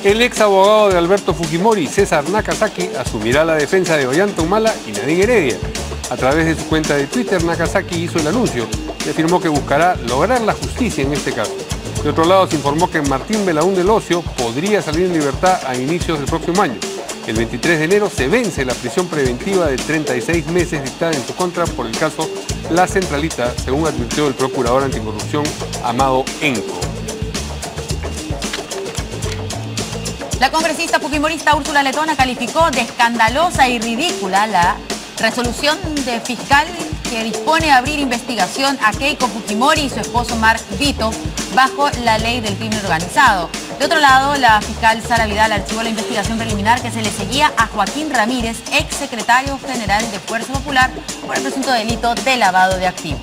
El ex abogado de Alberto Fujimori, César Nakazaki, asumirá la defensa de Ollanta Humala y Nadine Heredia. A través de su cuenta de Twitter, Nakazaki hizo el anuncio y afirmó que buscará lograr la justicia en este caso. De otro lado, se informó que Martín Belaún del Ocio podría salir en libertad a inicios del próximo año. El 23 de enero se vence la prisión preventiva de 36 meses dictada en su contra por el caso La Centralita, según advirtió el procurador anticorrupción Amado Enco. La congresista fujimorista Úrsula Letona calificó de escandalosa y ridícula la resolución de fiscal que dispone a abrir investigación a Keiko Fujimori y su esposo Mark Vito bajo la ley del crimen organizado. De otro lado, la fiscal Sara Vidal archivó la investigación preliminar que se le seguía a Joaquín Ramírez, ex secretario general de Fuerza Popular, por el presunto delito de lavado de activos.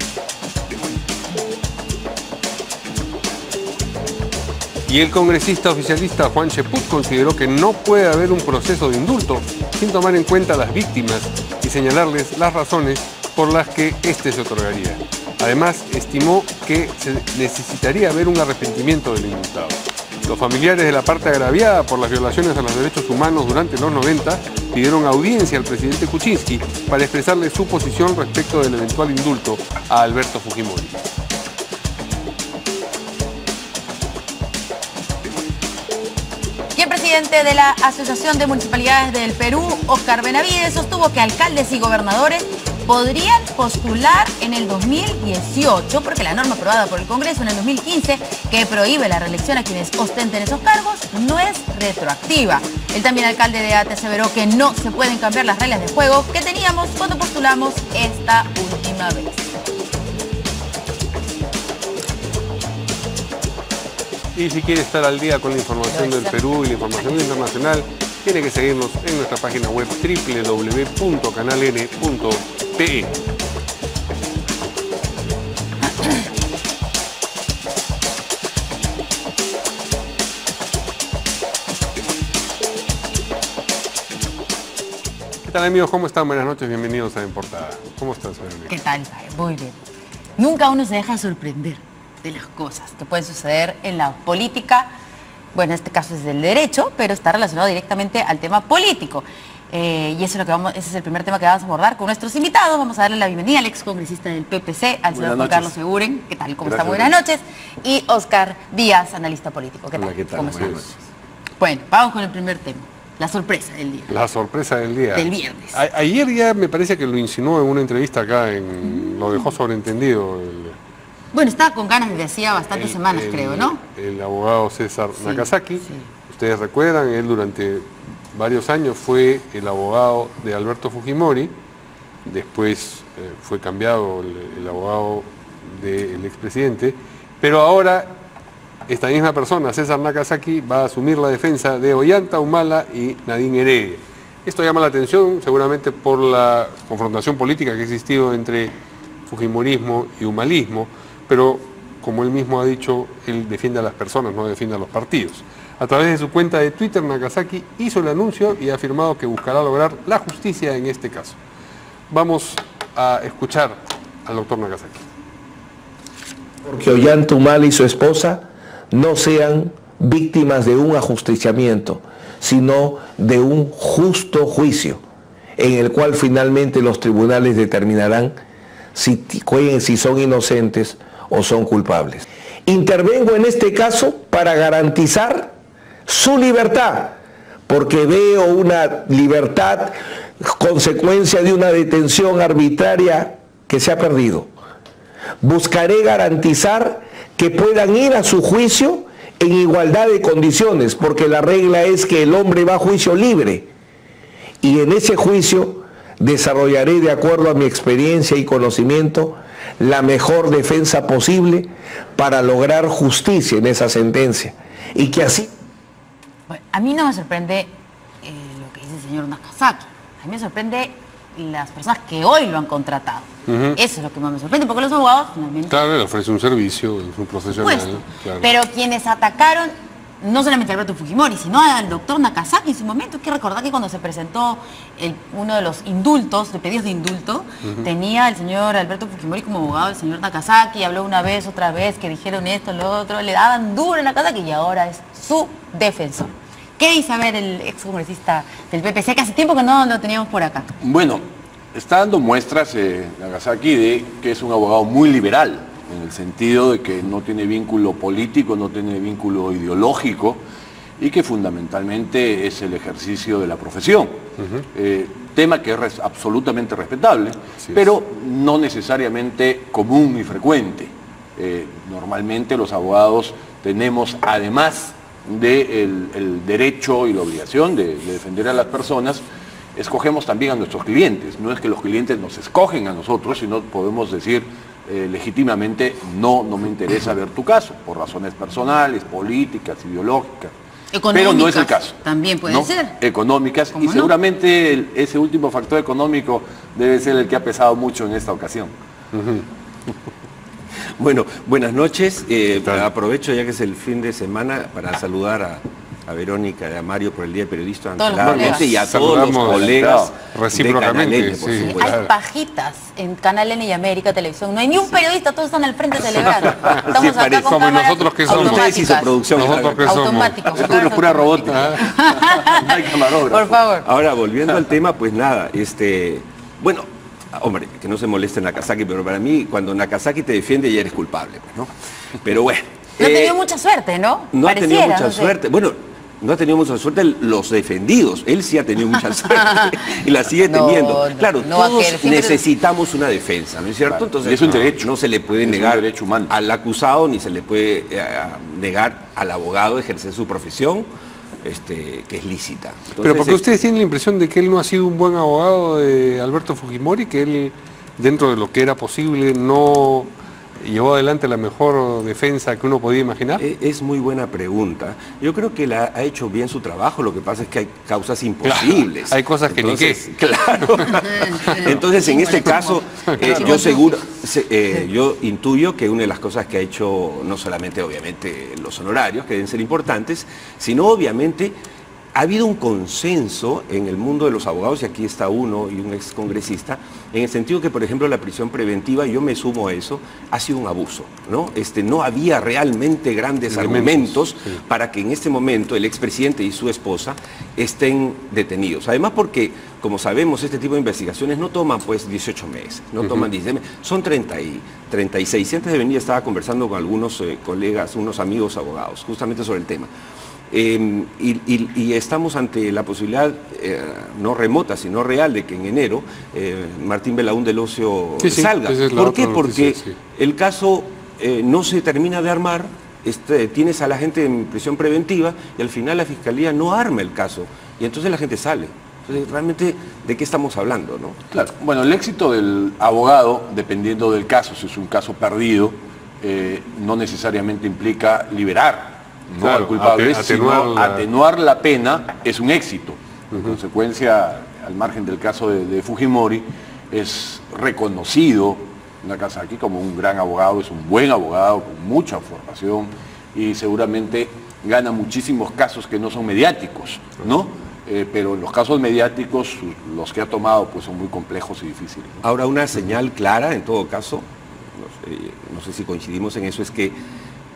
Y el congresista oficialista Juan Cheput consideró que no puede haber un proceso de indulto sin tomar en cuenta a las víctimas y señalarles las razones por las que éste se otorgaría. Además, estimó que se necesitaría ver un arrepentimiento del indultado. Los familiares de la parte agraviada por las violaciones a los derechos humanos durante los 90 pidieron audiencia al presidente Kuczynski para expresarle su posición respecto del eventual indulto a Alberto Fujimori. Y el presidente de la Asociación de Municipalidades del Perú, Óscar Benavides, sostuvo que alcaldes y gobernadores podrían postular en el 2018, porque la norma aprobada por el Congreso en el 2015, que prohíbe la reelección a quienes ostenten esos cargos, no es retroactiva. El también alcalde de Ate aseveró que no se pueden cambiar las reglas de juego que teníamos cuando postulamos esta última vez. Y si quiere estar al día con la información del Perú y la información internacional, tiene que seguirnos en nuestra página web www.canaln.pe. ¿Qué tal, amigos? ¿Cómo están? Buenas noches, bienvenidos a En Portada. ¿Cómo estás, Verónica? ¿Qué tal? Muy bien. Nunca uno se deja sorprender de las cosas que pueden suceder en la política. Bueno, en este caso es del derecho, pero está relacionado directamente al tema político. Y eso es ese es el primer tema que vamos a abordar con nuestros invitados. Vamos a darle la bienvenida al ex congresista del PPC, al señor Juan Carlos Seguren. ¿Qué tal? ¿Cómo está? Buenas noches. Y Óscar Díaz, analista político. ¿Qué tal? Hola, ¿qué tal? ¿Cómo estamos? Bueno, vamos con el primer tema. La sorpresa del día. La sorpresa del día. Del viernes. Ayer ya me parece que lo insinuó en una entrevista acá, lo dejó sobreentendido. Bueno, estaba con ganas desde hacía bastantes semanas, creo, ¿no? El abogado César Nakazaki. Ustedes recuerdan, él durante varios años fue el abogado de Alberto Fujimori, después fue cambiado el abogado del expresidente, pero ahora esta misma persona, César Nakazaki, va a asumir la defensa de Ollanta Humala y Nadine Heredia. Esto llama la atención seguramente por la confrontación política que ha existido entre fujimorismo y humalismo, pero como él mismo ha dicho, él defiende a las personas, no defiende a los partidos. A través de su cuenta de Twitter, Nakazaki hizo el anuncio y ha afirmado que buscará lograr la justicia en este caso. Vamos a escuchar al doctor Nakazaki. Porque Ollanta Humala y su esposa no sean víctimas de un ajusticiamiento, sino de un justo juicio, en el cual finalmente los tribunales determinarán si son inocentes o son culpables. Intervengo en este caso para garantizar su libertad, porque veo una libertad consecuencia de una detención arbitraria que se ha perdido. Buscaré garantizar que puedan ir a su juicio en igualdad de condiciones, porque la regla es que el hombre va a juicio libre, y en ese juicio desarrollaré, de acuerdo a mi experiencia y conocimiento, la mejor defensa posible para lograr justicia en esa sentencia. Y que así... Bueno, a mí no me sorprende lo que dice el señor Nakazaki. A mí me sorprende las personas que hoy lo han contratado. Eso es lo que más me sorprende, porque los abogados finalmente... Claro, él ofrece un servicio, es un profesional. Claro. Pero quienes atacaron no solamente a Alberto Fujimori, sino al doctor Nakazaki en su momento. Hay que recordar que cuando se presentó uno de los indultos, de pedidos de indulto, tenía el señor Alberto Fujimori como abogado del señor Nakazaki, habló una vez, otra vez, que dijeron esto, lo otro, le daban duro a Nakazaki y ahora es su defensor. ¿Qué dice a ver el excongresista del PPC, que hace tiempo que no lo teníamos por acá? Bueno, está dando muestras Nagasaki de que es un abogado muy liberal, en el sentido de que no tiene vínculo político, no tiene vínculo ideológico, y que fundamentalmente es el ejercicio de la profesión. Tema que es absolutamente respetable, pero no necesariamente común y frecuente. Normalmente los abogados tenemos, además del derecho y la obligación de defender a las personas, escogemos también a nuestros clientes. No es que los clientes nos escogen a nosotros, sino podemos decir legítimamente, no me interesa ver tu caso, por razones personales, políticas, ideológicas. Pero no es el caso. También puede ser. Económicas, y seguramente ese último factor económico debe ser el que ha pesado mucho en esta ocasión. Bueno, buenas noches. Aprovecho ya que es el fin de semana para saludar a Verónica y a Mario por el Día del Periodista anteriormente y a todos los colegas recíprocamente. De Canal N, Hay pajitas en Canal N y América Televisión. No hay ni un periodista, todos están al frente celebrando. Estamos acá con como nosotros que somos. Ustedes y su producción. Nosotros que somos. Automáticos. Pura robótica. No hay camarógrafo. Por favor. Ahora, volviendo al tema, pues nada, bueno, hombre, que no se moleste Nagasaki, pero para mí, cuando Nagasaki te defiende, ya eres culpable, pues, ¿no? Pero bueno. No ha tenido mucha suerte, ¿no? No ha tenido mucha suerte. Bueno, no ha tenido mucha suerte los defendidos. Él sí ha tenido mucha suerte y la sigue teniendo. Claro, todos necesitamos una defensa, ¿no es cierto? Entonces, es un derecho. No se le puede negar al acusado ni se le puede negar al abogado ejercer su profesión, que es lícita. Entonces, pero porque ustedes tienen la impresión de que él no ha sido un buen abogado de Alberto Fujimori, que él, dentro de lo que era posible, no llevó adelante la mejor defensa que uno podía imaginar. Es muy buena pregunta. Yo creo que ha hecho bien su trabajo, lo que pasa es que hay causas imposibles. Claro, hay cosas que ni qué. Claro. Entonces, en este caso, yo intuyo que una de las cosas que ha hecho, no solamente obviamente los honorarios, que deben ser importantes, sino obviamente ha habido un consenso en el mundo de los abogados, y aquí está uno y un excongresista, en el sentido que, por ejemplo, la prisión preventiva, y yo me sumo a eso, ha sido un abuso, ¿no? No había realmente grandes argumentos para que en este momento el expresidente y su esposa estén detenidos. Además porque, como sabemos, este tipo de investigaciones no toman pues 18 meses, no toman 16 meses, son 36. Y antes de venir estaba conversando con algunos colegas, unos amigos abogados, justamente sobre el tema. Y estamos ante la posibilidad, no remota, sino real, de que en enero Martín Belaún del Ocio salga. ¿Por qué? Porque el caso no se termina de armar, tienes a la gente en prisión preventiva y al final la Fiscalía no arma el caso y entonces la gente sale. Entonces, realmente, ¿de qué estamos hablando, no? Claro. Bueno, el éxito del abogado, dependiendo del caso, si es un caso perdido, no necesariamente implica liberar al culpable, sino atenuar la pena es un éxito. En consecuencia, al margen del caso de Fujimori, es reconocido Nagasaki como un gran abogado, es un buen abogado con mucha formación y seguramente gana muchísimos casos que no son mediáticos, ¿no? Pero los casos mediáticos, los que ha tomado, pues son muy complejos y difíciles, ¿no? Ahora, una señal clara, en todo caso, no sé si coincidimos en eso, es que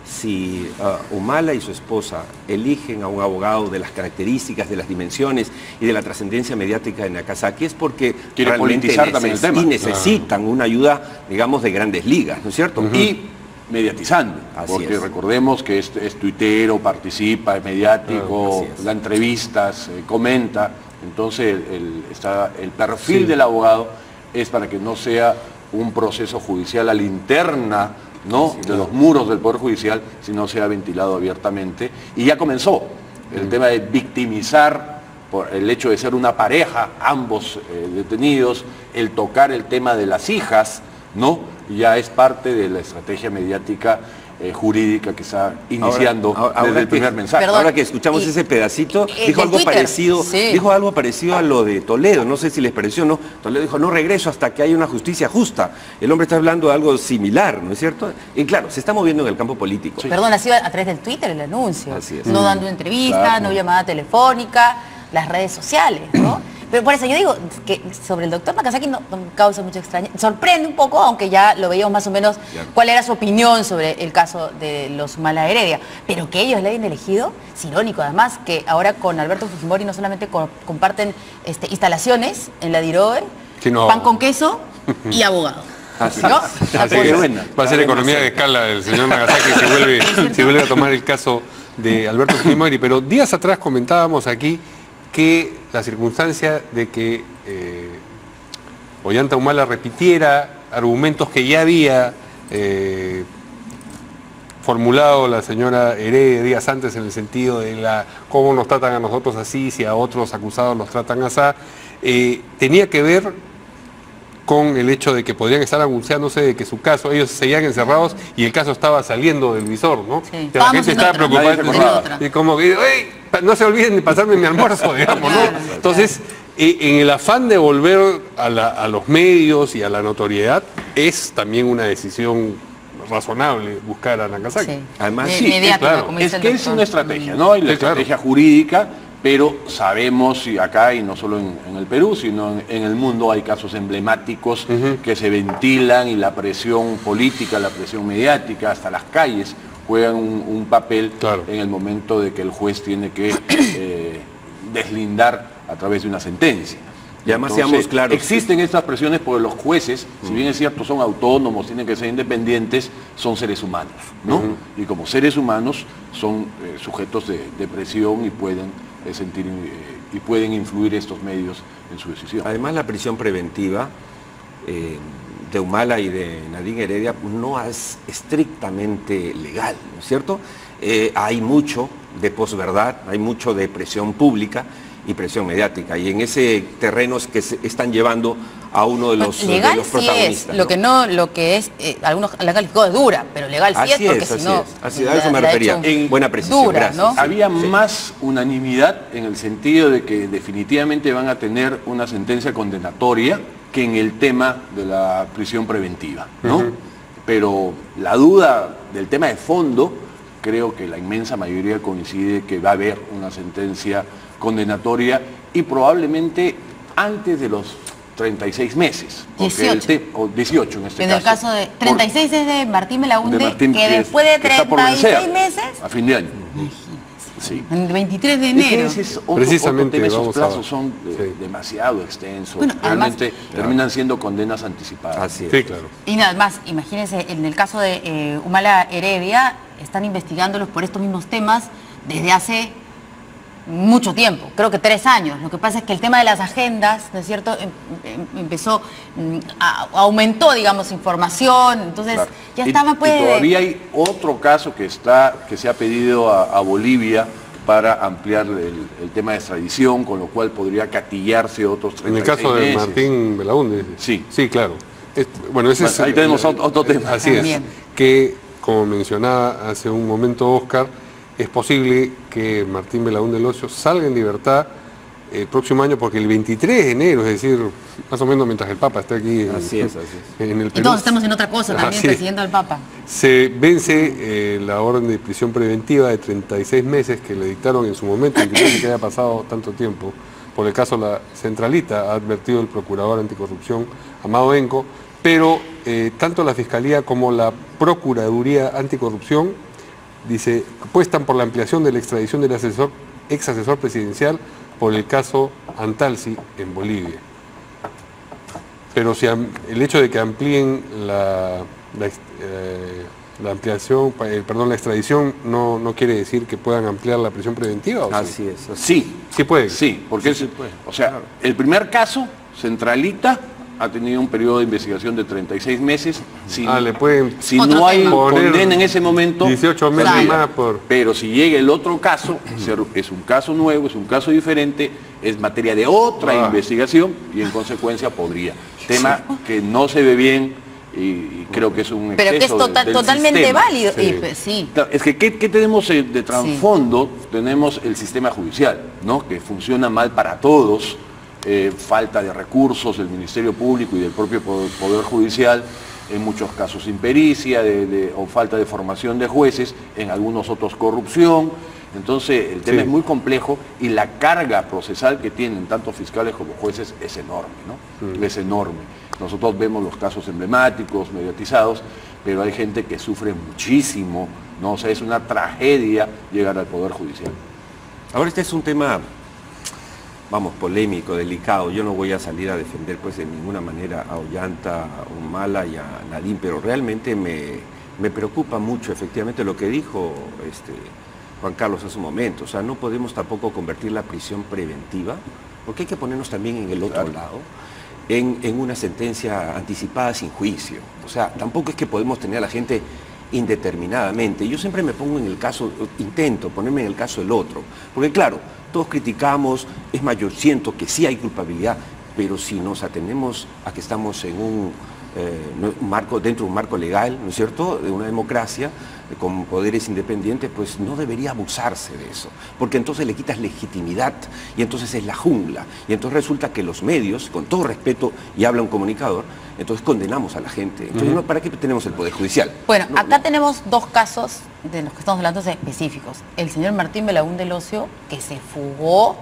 si Humala y su esposa eligen a un abogado de las características, de las dimensiones y de la trascendencia mediática de Nagasaki, es porque quiere politizar también el tema. Y necesitan una ayuda, digamos, de grandes ligas, ¿no es cierto? Y mediatizando, porque recordemos que es tuitero, participa, es mediático, da entrevistas, comenta, entonces el perfil del abogado es para que no sea un proceso judicial a la interna, ¿no? de los muros del Poder Judicial, sino sea ventilado abiertamente. Y ya comenzó el tema de victimizar por el hecho de ser una pareja, ambos detenidos, el tocar el tema de las hijas, ¿no? Ya es parte de la estrategia mediática jurídica que está iniciando desde el primer mensaje. Perdón, ahora que escuchamos ese pedacito, dijo algo parecido, dijo algo parecido a lo de Toledo, no sé si les pareció o no. Toledo dijo, no regreso hasta que haya una justicia justa. El hombre está hablando de algo similar, ¿no es cierto? Y claro, se está moviendo en el campo político. Perdón, ha sido a través del Twitter el anuncio. Así es. No dando entrevistas, no llamada telefónica, las redes sociales, ¿no? Pero por eso yo digo que sobre el doctor Nakazaki no me causa mucha extrañeza. Sorprende un poco, aunque ya lo veíamos más o menos cuál era su opinión sobre el caso de los Humala Heredia. Pero que ellos le hayan elegido, es irónico además, que ahora con Alberto Fujimori no solamente comparten instalaciones en la DIROE, sino pan con queso y abogado. ¿No? Así que va a ser economía de escala el señor Nakazaki si vuelve a tomar el caso de Alberto Fujimori. Pero días atrás comentábamos aquí que la circunstancia de que Ollanta Humala repitiera argumentos que ya había formulado la señora Heredia días antes, en el sentido de cómo nos tratan a nosotros así, si a otros acusados los tratan así, tenía que ver con el hecho de que podrían estar anunciándose de que su caso, ellos seguían encerrados y el caso estaba saliendo del visor, ¿no? Sí. Que la gente estaba preocupada. Y como que, no se olviden de pasarme mi almuerzo, digamos, ¿no? Entonces, en el afán de volver a los medios y a la notoriedad, es también una decisión razonable buscar a Nakazaki. Sí. Además, sí, claro. Es que es una estrategia, ¿no? Y la estrategia jurídica, pero sabemos, y acá, y no solo en el Perú, sino en el mundo, hay casos emblemáticos que se ventilan, y la presión política, la presión mediática, hasta las calles, juegan un papel en el momento de que el juez tiene que deslindar a través de una sentencia. Y además, entonces, seamos claros, existen estas presiones porque los jueces, si bien es cierto, son autónomos, tienen que ser independientes, son seres humanos, ¿no? Y como seres humanos son sujetos de presión y pueden sentir y pueden influir estos medios en su decisión. Además, la prisión preventiva de Humala y de Nadine Heredia no es estrictamente legal, ¿no es cierto? Hay mucho de posverdad, hay mucho de presión pública y presión mediática, y en ese terreno es que se están llevando a uno de los protagonistas. Es, ¿no? Lo que es, algunos la calificó de dura, pero legal sí es, porque si no... Así es, a eso me refería. Buena precisión, dura, gracias. ¿no? Había más unanimidad en el sentido de que definitivamente van a tener una sentencia condenatoria que en el tema de la prisión preventiva, ¿no? Pero la duda del tema de fondo, creo que la inmensa mayoría coincide que va a haber una sentencia condenatoria, y probablemente antes de los 36 meses. 18. O 18 en este caso. En el caso de 36 es de Martín Belaunde, que después de está por 36 meses... A fin de año. Sí. El 23 de enero. Ese es Precisamente, otro tema, esos vamos a plazos ver. son demasiado extensos. Bueno, realmente además, terminan siendo condenas anticipadas. Así es. Sí, claro. Y nada más, imagínense, en el caso de Humala Heredia, están investigándolos por estos mismos temas desde hace mucho tiempo, creo que 3 años. Lo que pasa es que el tema de las agendas, ¿no es cierto?, empezó, aumentó, digamos, información, entonces ya estaba, y todavía hay otro caso que se ha pedido a Bolivia para ampliar el tema de extradición, con lo cual podría catillarse otros 36 En el caso de meses. Martín Belaunde. Sí. Sí, claro. Bueno, ese es Ahí tenemos otro tema. Así También. es. Que, como mencionaba hace un momento Oscar, es posible que Martín Belaunde Locio salga en libertad el próximo año, porque el 23 de enero, es decir, más o menos mientras el Papa está aquí en el Perú. Y todos estamos en otra cosa también, persiguiendo al Papa. Se vence la orden de prisión preventiva de 36 meses que le dictaron en su momento, y que haya pasado tanto tiempo, por el caso La Centralita, ha advertido el procurador anticorrupción Amado Benco, pero tanto la Fiscalía como la Procuraduría Anticorrupción, dice, apuestan por la ampliación de la extradición del ex asesor presidencial por el caso Antalsi en Bolivia. Pero si el hecho de que amplíen la extradición no quiere decir que puedan ampliar la prisión preventiva, ¿o Así es. Sí. Sí puede. Sí, porque o sea, el primer caso, Centralita, ha tenido un periodo de investigación de 36 meses. Si no hay condena en ese momento, 18 meses más por... Pero si llega el otro caso, es un caso nuevo, es un caso diferente, es materia de otra investigación, y en consecuencia podría. Tema que no se ve bien, y creo que es un exceso. Pero que es totalmente sistema. válido. Sí. Sí. Claro, es que ¿qué tenemos de trasfondo? Tenemos el sistema judicial, ¿no? Que funciona mal para todos. Falta de recursos del Ministerio Público y del propio Poder Judicial, en muchos casos impericia o falta de formación de jueces, en algunos otros corrupción. Entonces el tema es muy complejo y la carga procesal que tienen tanto fiscales como jueces es enorme, ¿no? Es enorme. Nosotros vemos los casos emblemáticos, mediatizados, pero hay gente que sufre muchísimo, ¿no? O sea, es una tragedia llegar al Poder Judicial. Ahora este es un tema, vamos, polémico, delicado. Yo no voy a salir a defender pues de ninguna manera a Ollanta, a Humala y a Nadine, pero realmente me preocupa mucho efectivamente lo que dijo Juan Carlos hace un momento. O sea, no podemos tampoco convertir la prisión preventiva, porque hay que ponernos también en el otro lado, en una sentencia anticipada sin juicio. O sea, tampoco es que podemos tener a la gente indeterminadamente. Yo siempre me pongo en el caso, intento ponerme en el caso del otro, porque claro, todos criticamos, es más, yo siento que sí hay culpabilidad, pero si nos atenemos a que estamos en un marco, dentro de un marco legal, ¿no es cierto?, de una democracia con poderes independientes, pues no debería abusarse de eso, porque entonces le quitas legitimidad y entonces es la jungla, y entonces resulta que los medios, con todo respeto, y habla un comunicador, entonces condenamos a la gente. Entonces, ¿para qué tenemos el Poder Judicial? Bueno, acá tenemos dos casos de los que estamos hablando específicos. El señor Martín Belaún del Ocio, que se fugó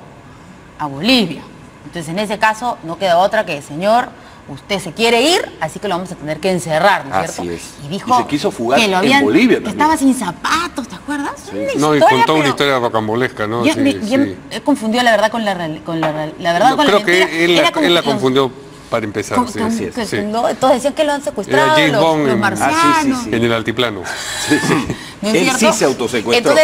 a Bolivia. Entonces, en ese caso, no queda otra que, señor, usted se quiere ir, así que lo vamos a tener que encerrar, ¿no es cierto? Así es. Y dijo se quiso fugar que lo en Bolivia también. que estaba sin zapatos, ¿te acuerdas? Sí. No, y contó una historia rocambolesca, ¿no? Él confundió la verdad con la verdad con la creo mentira. Que él la confundió para empezar. Todos decían que lo han secuestrado, los marcianos. En el altiplano. ¿No es él cierto? sí se autosecuestró.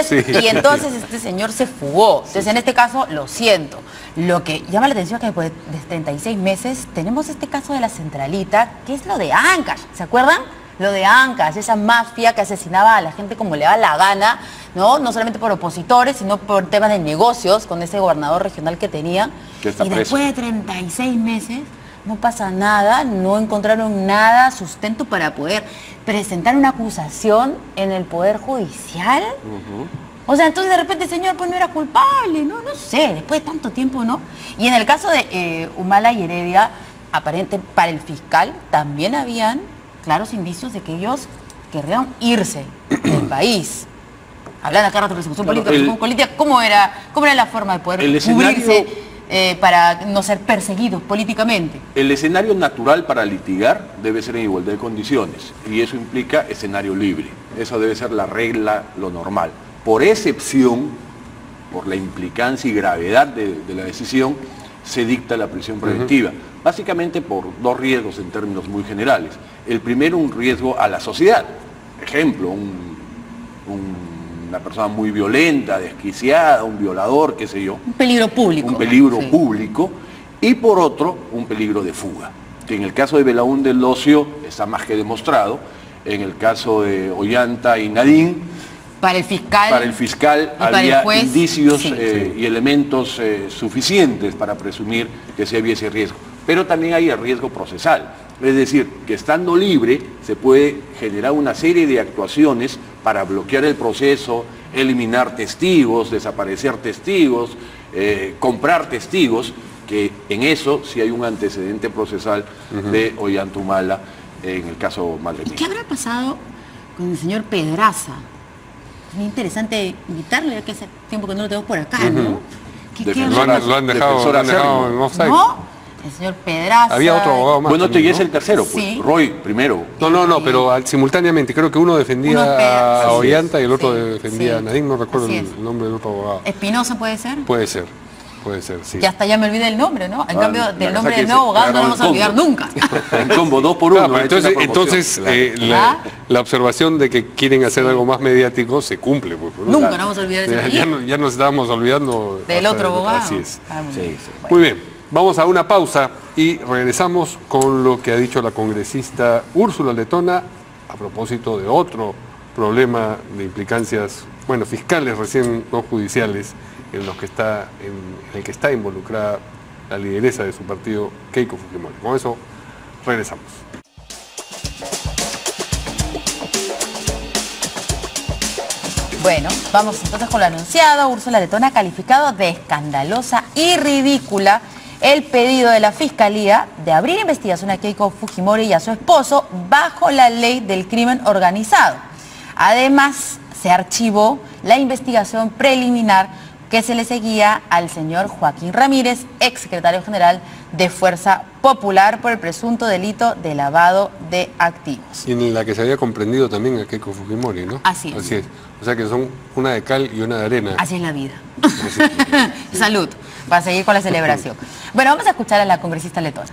Y entonces este señor se fugó. Entonces en este caso, lo siento. Lo que llama la atención es que después de 36 meses tenemos este caso de la Centralita, que es lo de Ancash. ¿Se acuerdan? Lo de Ancash, esa mafia que asesinaba a la gente como le da la gana, ¿no? No solamente por opositores, sino por temas de negocios con ese gobernador regional que tenía. Y después de 36 meses no pasa nada, no encontraron nada, sustento para poder presentar una acusación en el Poder Judicial. O sea, entonces de repente el señor pues no era culpable, ¿no? No sé, después de tanto tiempo, ¿no? Y en el caso de Humala y Heredia, aparente para el fiscal también habían claros indicios de que ellos querrían irse del país. Hablan acá de persecución política, ¿cómo era la forma de poder cubrirse para no ser perseguidos políticamente? El escenario natural para litigar debe ser en igualdad de condiciones, y eso implica escenario libre. Eso debe ser la regla, lo normal. Por excepción, por la implicancia y gravedad de la decisión, se dicta la prisión preventiva. Básicamente por dos riesgos en términos muy generales. El primero, un riesgo a la sociedad. Ejemplo, una persona muy violenta, desquiciada, un violador, qué sé yo. Un peligro público. Un peligro público. Y por otro, un peligro de fuga. Que en el caso de Belaún del Ocio está más que demostrado. En el caso de Ollanta y Nadine, para el fiscal había indicios y elementos suficientes para presumir que sí había ese riesgo. Pero también hay el riesgo procesal. Es decir, que estando libre se puede generar una serie de actuaciones para bloquear el proceso, eliminar testigos, desaparecer testigos, comprar testigos, que en eso sí hay un antecedente procesal de Ollanta Humala en el caso Madre-Mía. ¿Qué habrá pasado con el señor Pedraza? Es muy interesante invitarlo, ya que hace tiempo que no lo tenemos por acá, ¿no? Lo han dejado en offside. ¿No? El señor Pedraza. Había otro abogado más. Bueno, y es el tercero, pues. Sí. Roy primero. No, pero simultáneamente. Creo que uno defendía a Ollanta y el otro defendía a Nadine. No recuerdo el nombre del otro abogado. ¿Espinosa puede ser? Puede ser, sí. Ya hasta ya me olvidé el nombre, ¿no? En cambio, del nombre del nuevo abogado no lo vamos a olvidar nunca. En combo, 2 por 1. Claro, entonces la observación de que quieren hacer algo más mediático se cumple. Pues, nunca nos vamos a olvidar de ese ya nos estábamos olvidando del otro abogado. Así es. Muy bien. Vamos a una pausa y regresamos con lo que ha dicho la congresista Úrsula Letona a propósito de otro problema de implicancias, fiscales recién no judiciales, en el que está involucrada la lideresa de su partido, Keiko Fujimori. Con eso regresamos. Bueno, vamos entonces con lo anunciado. Úrsula Letona ha calificado de escandalosa y ridícula el pedido de la Fiscalía de abrir investigación a Keiko Fujimori y a su esposo bajo la ley del crimen organizado. Además, se archivó la investigación preliminar que se le seguía al señor Joaquín Ramírez, exsecretario general de Fuerza Popular, por el presunto delito de lavado de activos. Y en la que se había comprendido también a Keiko Fujimori, ¿no? Así es. Así es. O sea que son una de cal y una de arena. Así es la vida. Salud, para seguir con la celebración. Bueno, vamos a escuchar a la congresista letona.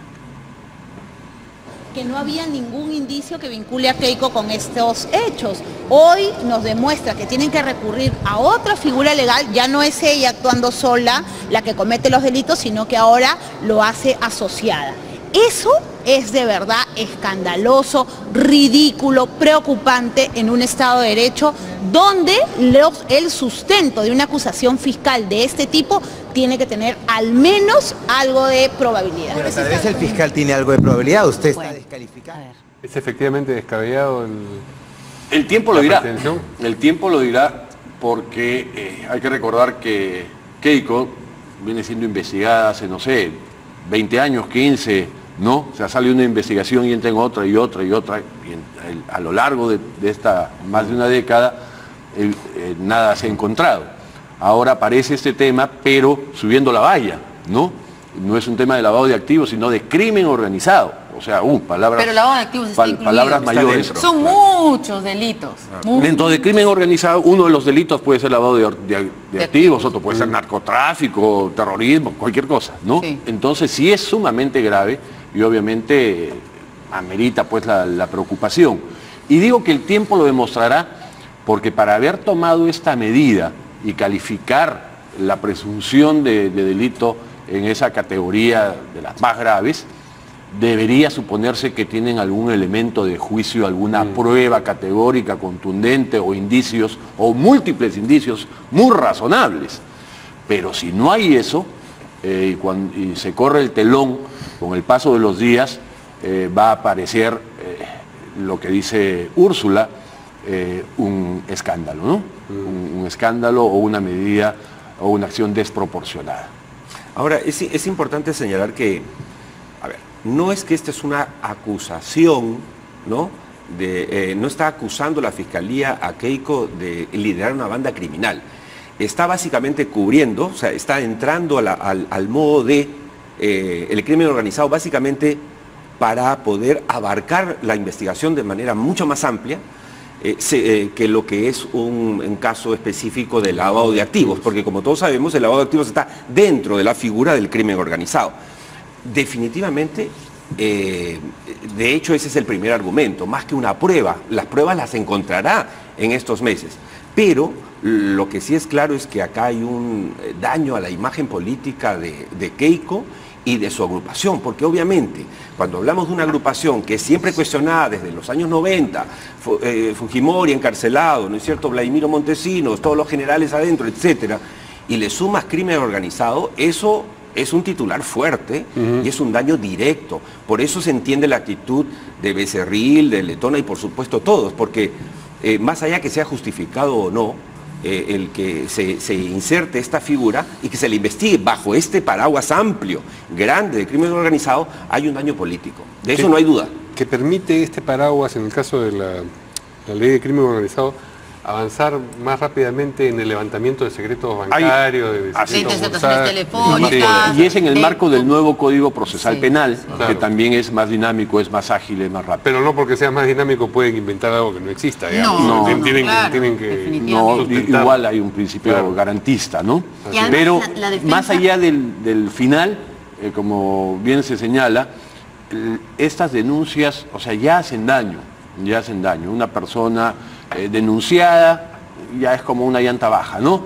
Que no había ningún indicio que vincule a Keiko con estos hechos. Hoy nos demuestra que tienen que recurrir a otra figura legal, ya no es ella actuando sola la que comete los delitos, sino que ahora lo hace asociada. Eso es de verdad escandaloso, ridículo, preocupante en un Estado de Derecho donde el sustento de una acusación fiscal de este tipo tiene que tener al menos algo de probabilidad. Pero tal vez el fiscal tiene algo de probabilidad, usted está descalificado. ¿Es efectivamente descabellado el tiempo lo dirá? pretensión? El tiempo lo dirá porque hay que recordar que Keiko viene siendo investigada hace, no sé, 20 años, 15, ¿no? O sea, sale una investigación y entra en otra y otra y otra. Y a lo largo de esta más de una década, nada se ha encontrado. Ahora aparece este tema, pero subiendo la valla, ¿no? No es un tema de lavado de activos, sino de crimen organizado. O sea, palabras, pero lavado de activos está incluido. Palabras mayores. Son muchos delitos. Dentro de crimen organizado, uno de los delitos puede ser lavado de activos, otro puede ser narcotráfico, terrorismo, cualquier cosa, ¿no? Sí. Entonces sí es sumamente grave y obviamente amerita pues la preocupación. Y digo que el tiempo lo demostrará porque para haber tomado esta medida y calificar la presunción de delito en esa categoría de las más graves, debería suponerse que tienen algún elemento de juicio, alguna prueba categórica, contundente o indicios, o múltiples indicios muy razonables. Pero si no hay eso, y se corre el telón con el paso de los días, va a aparecer lo que dice Úrsula, un escándalo, ¿no? Un escándalo o una medida o una acción desproporcionada. Ahora, es importante señalar que, a ver, no es que esta es una acusación, ¿no? No está acusando la Fiscalía a Keiko de liderar una banda criminal. Está básicamente cubriendo, o sea, está entrando al modo de el crimen organizado básicamente para poder abarcar la investigación de manera mucho más amplia que lo que es un caso específico de lavado de activos, porque como todos sabemos el lavado de activos está dentro de la figura del crimen organizado. Definitivamente, de hecho ese es el primer argumento, más que una prueba, las pruebas las encontrará en estos meses, pero lo que sí es claro es que acá hay un daño a la imagen política de Keiko y de su agrupación, porque obviamente cuando hablamos de una agrupación que es siempre cuestionada desde los años 90, Fujimori encarcelado, ¿no es cierto?, Vladimiro Montesinos, todos los generales adentro, etcétera, y le sumas crimen organizado, eso es un titular fuerte y es un daño directo. Por eso se entiende la actitud de Becerril, de Letona y por supuesto todos, porque más allá que sea justificado o no, el que se inserte esta figura y que se le investigue bajo este paraguas amplio, grande de crimen organizado, hay un daño político. De eso no hay duda. Que permite este paraguas, en el caso de la ley de crimen organizado, avanzar más rápidamente en el levantamiento de secretos bancarios, de interceptaciones telefónicas. Y es en el marco del nuevo Código Procesal Penal, que también es más dinámico, es más ágil, es más rápido. Pero no porque sea más dinámico pueden inventar algo que no exista, digamos. No, tienen que igual hay un principio garantista, ¿no? Pero la defensa... más allá del final, como bien se señala, estas denuncias, o sea, ya hacen daño. Una persona denunciada ya es como una llanta baja, ¿no?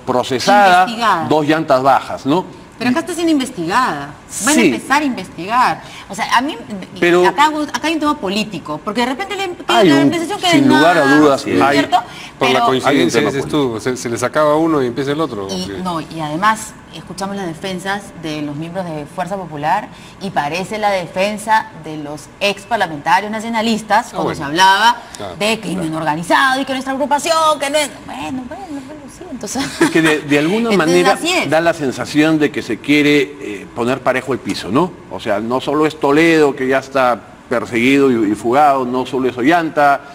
Procesada, 2 llantas bajas, ¿no? Pero acá está siendo investigada. Van a empezar a investigar. O sea, a mí, pero acá hay un tema político, porque de repente la sensación que sin lugar a dudas, ¿es cierto? Por la coincidencia, dices tú, se les acaba uno y empieza el otro. Y además, escuchamos las defensas de los miembros de Fuerza Popular y parece la defensa de los ex parlamentarios nacionalistas, cuando se hablaba de crimen organizado y que nuestra agrupación, que no es... Bueno, sí, entonces... Es que de alguna entonces, manera así es. da la sensación de que se quiere poner parejo el piso, ¿no? O sea, no solo es Toledo, que ya está perseguido y fugado, no solo es Ollanta,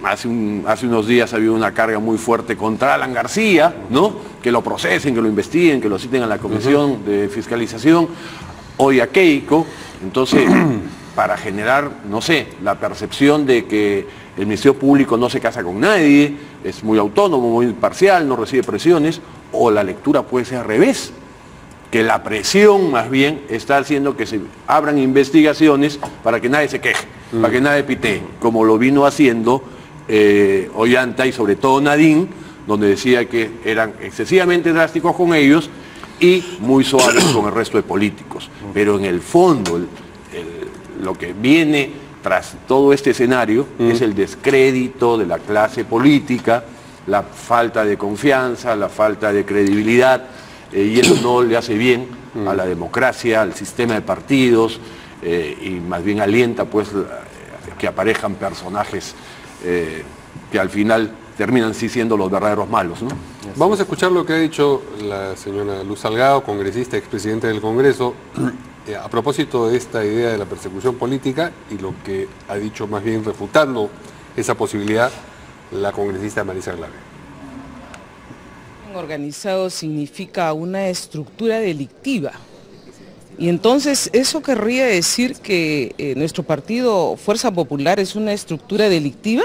hace unos días había una carga muy fuerte contra Alan García, ¿no? Que lo procesen, que lo investiguen, que lo citen a la Comisión de Fiscalización, hoy a Keiko. Entonces, para generar, no sé, la percepción de que el Ministerio Público no se casa con nadie, es muy autónomo, muy imparcial, no recibe presiones, o la lectura puede ser al revés, que la presión más bien está haciendo que se abran investigaciones para que nadie se queje, para que nadie pitee, como lo vino haciendo Ollanta y sobre todo Nadine, donde decía que eran excesivamente drásticos con ellos y muy suaves con el resto de políticos. Pero en el fondo, lo que viene tras todo este escenario es el descrédito de la clase política, la falta de confianza, la falta de credibilidad, y eso no le hace bien a la democracia, al sistema de partidos, y más bien alienta pues que aparezcan personajes que al final terminan sí siendo los verdaderos malos, ¿no? Vamos a escuchar lo que ha dicho la señora Luz Salgado, congresista, expresidente del Congreso, a propósito de esta idea de la persecución política y lo que ha dicho más bien refutando esa posibilidad la congresista Marisa Glave. Organizado significa una estructura delictiva y entonces eso querría decir que nuestro partido Fuerza Popular es una estructura delictiva.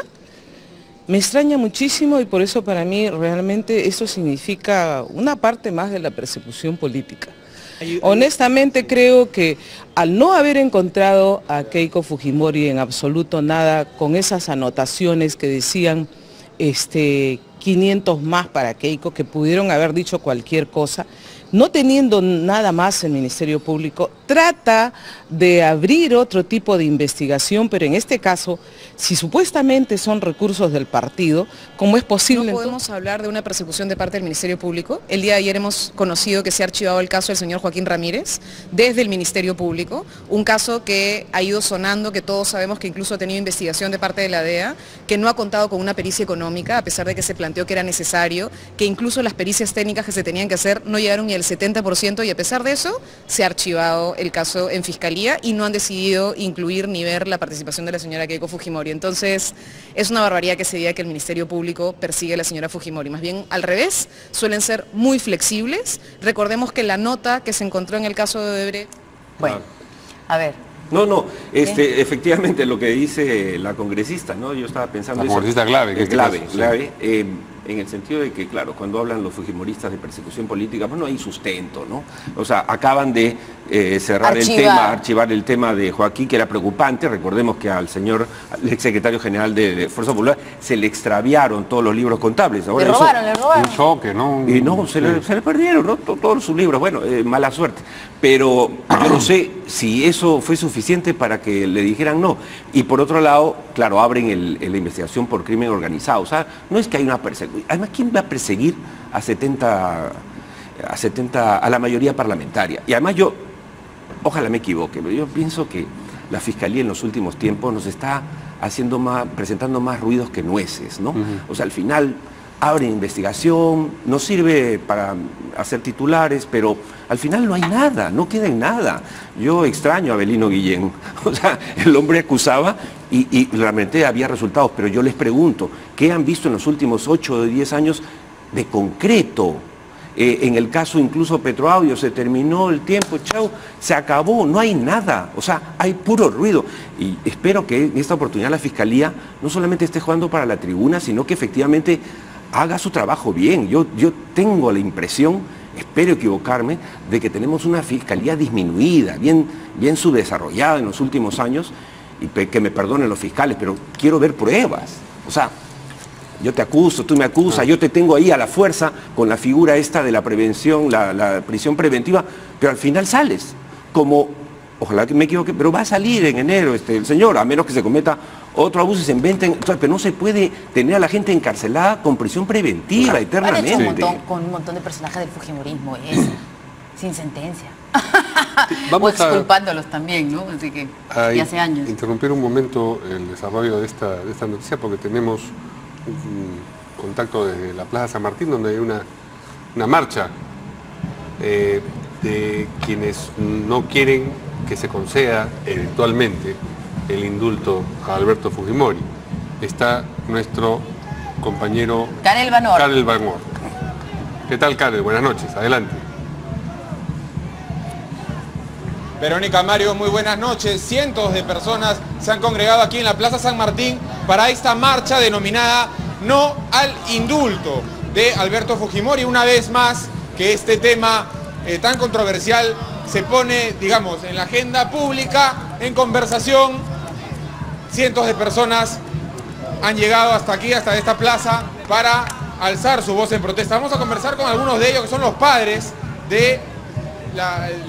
Me extraña muchísimo y por eso para mí realmente eso significa una parte más de la persecución política. Honestamente creo que al no haber encontrado a Keiko Fujimori en absoluto nada con esas anotaciones que decían 500 más para Keiko, que pudieron haber dicho cualquier cosa, no teniendo nada más el Ministerio Público, trata de abrir otro tipo de investigación, pero en este caso, si supuestamente son recursos del partido, ¿cómo es posible? No podemos hablar de una persecución de parte del Ministerio Público. El día de ayer hemos conocido que se ha archivado el caso del señor Joaquín Ramírez desde el Ministerio Público, un caso que ha ido sonando, que todos sabemos que incluso ha tenido investigación de parte de la DEA, que no ha contado con una pericia económica, a pesar de que se planteó que era necesario, que incluso las pericias técnicas que se tenían que hacer no llegaron ni al 70% y a pesar de eso se ha archivado el caso en Fiscalía y no han decidido incluir ni ver la participación de la señora Keiko Fujimori. Entonces es una barbaridad que se diga que el Ministerio Público persigue a la señora Fujimori, más bien al revés, suelen ser muy flexibles. Recordemos que la nota que se encontró en el caso de Odebrecht... Bueno, a ver... No, efectivamente lo que dice la congresista, ¿no? Yo estaba pensando... La congresista Glave, que Glave, en el sentido de que, claro, cuando hablan los fujimoristas de persecución política, pues no hay sustento, ¿no? O sea, acaban de archivar el tema de Joaquín, que era preocupante. Recordemos que al exsecretario general de Fuerza Popular se le extraviaron todos los libros contables. Ahora le robaron. Un choque, ¿no? Y no, se le perdieron, ¿no? Todos sus libros. Bueno, mala suerte. Pero yo no sé si eso fue suficiente para que le dijeran no. Y por otro lado, claro, abren la investigación por crimen organizado. O sea, no es que hay una persecución. Además, ¿quién va a perseguir a la mayoría parlamentaria? Y además yo, ojalá me equivoque, pero yo pienso que la Fiscalía en los últimos tiempos nos está presentando más ruidos que nueces, ¿no? O sea, al final abre investigación, nos sirve para hacer titulares, pero al final no hay nada, no queda en nada. Yo extraño a Avelino Guillén, o sea, el hombre acusaba y realmente había resultados, pero yo les pregunto, ¿qué han visto en los últimos 8 o 10 años de concreto? En el caso incluso Petroaudio, se terminó el tiempo, chao, se acabó, no hay nada, o sea, hay puro ruido. Y espero que en esta oportunidad la Fiscalía no solamente esté jugando para la tribuna, sino que efectivamente haga su trabajo bien. Yo tengo la impresión, espero equivocarme, de que tenemos una Fiscalía disminuida, bien subdesarrollada en los últimos años, y que me perdonen los fiscales, pero quiero ver pruebas. O sea, yo te acuso, tú me acusas, yo te tengo ahí a la fuerza con la figura esta de la prevención, la prisión preventiva, pero al final sales como, ojalá que me equivoque, pero va a salir en enero el señor, a menos que se cometa otro abuso y se inventen, pero no se puede tener a la gente encarcelada con prisión preventiva eternamente. Han hecho con un montón de personajes del fujimorismo, sin sentencia. Vamos o exculpándolos también, ¿no? Así que y hace años. Interrumpir un momento el desarrollo de esta noticia porque tenemos contacto desde la Plaza San Martín, donde hay una marcha de quienes no quieren que se conceda eventualmente el indulto a Alberto Fujimori. Está nuestro compañero Karel Van Oort. Karel Van Oort. ¿Qué tal, Karel? Buenas noches, adelante. Verónica, Mario, muy buenas noches. Cientos de personas se han congregado aquí en la Plaza San Martín para esta marcha denominada No al Indulto de Alberto Fujimori. Una vez más que este tema tan controversial se pone, digamos, en la agenda pública, en conversación. Cientos de personas han llegado hasta aquí, hasta esta plaza, para alzar su voz en protesta. Vamos a conversar con algunos de ellos, que son los padres de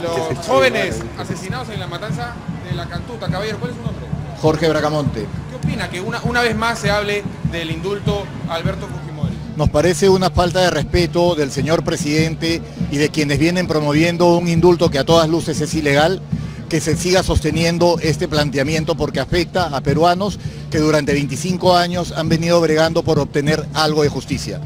los jóvenes asesinados en la matanza de la Cantuta. Caballero, ¿cuál es su nombre? Jorge Bracamonte. ¿Qué opina que una vez más se hable del indulto a Alberto Fujimori? Nos parece una falta de respeto del señor presidente y de quienes vienen promoviendo un indulto que a todas luces es ilegal, que se siga sosteniendo este planteamiento porque afecta a peruanos que durante 25 años han venido bregando por obtener algo de justicia.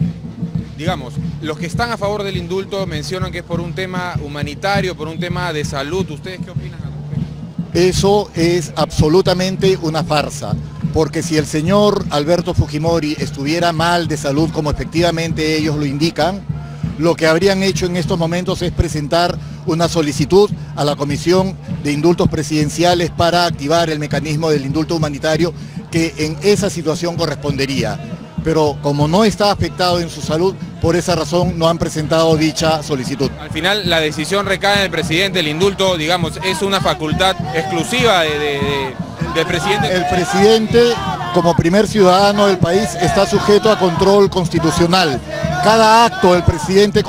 Digamos, los que están a favor del indulto mencionan que es por un tema humanitario, por un tema de salud. ¿Ustedes qué opinan al respecto? Eso es absolutamente una farsa, porque si el señor Alberto Fujimori estuviera mal de salud, como efectivamente ellos lo indican, lo que habrían hecho en estos momentos es presentar una solicitud a la Comisión de Indultos Presidenciales para activar el mecanismo del indulto humanitario que en esa situación correspondería. Pero como no está afectado en su salud, por esa razón no han presentado dicha solicitud. Al final la decisión recae en el presidente, el indulto, digamos, es una facultad exclusiva del presidente. El presidente, como primer ciudadano del país, está sujeto a control constitucional. Cada acto del presidente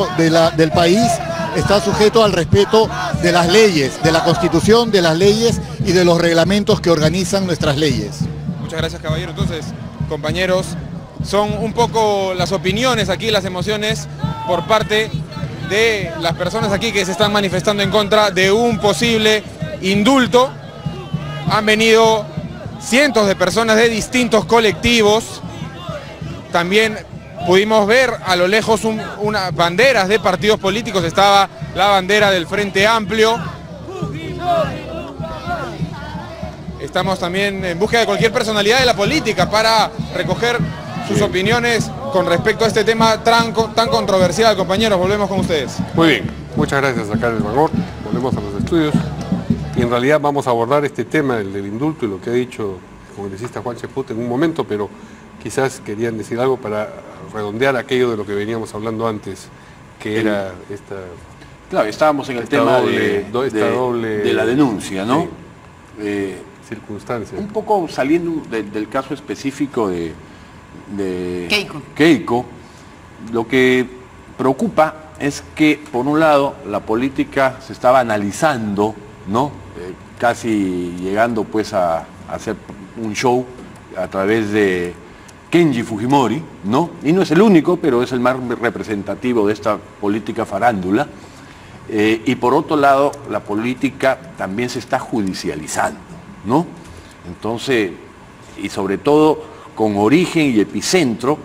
del país está sujeto al respeto de las leyes, de la Constitución, de las leyes y de los reglamentos que organizan nuestras leyes. Muchas gracias, caballero. Entonces, compañeros, son un poco las opiniones aquí, las emociones por parte de las personas aquí que se están manifestando en contra de un posible indulto. Han venido cientos de personas de distintos colectivos. También pudimos ver a lo lejos unas banderas de partidos políticos. Estaba la bandera del Frente Amplio. Estamos también en búsqueda de cualquier personalidad de la política para recoger sus opiniones con respecto a este tema tan controversial. Compañeros, volvemos con ustedes. Muy bien, muchas gracias a Karel Van Oort. Volvemos a los estudios y en realidad vamos a abordar este tema del indulto y lo que ha dicho el congresista Juan Cheput en un momento, pero quizás querían decir algo para redondear aquello de lo que veníamos hablando antes, que era esta... Claro, estábamos en el tema de la denuncia, ¿no? Sí. Circunstancias. Un poco saliendo del caso específico de Keiko. Lo que preocupa es que, por un lado, la política se estaba analizando, ¿no? Casi llegando pues a hacer un show a través de Kenji Fujimori, ¿no? Y no es el único, pero es el más representativo de esta política farándula. Y por otro lado, la política también se está judicializando, ¿no? Entonces, y sobre todo con origen y epicentro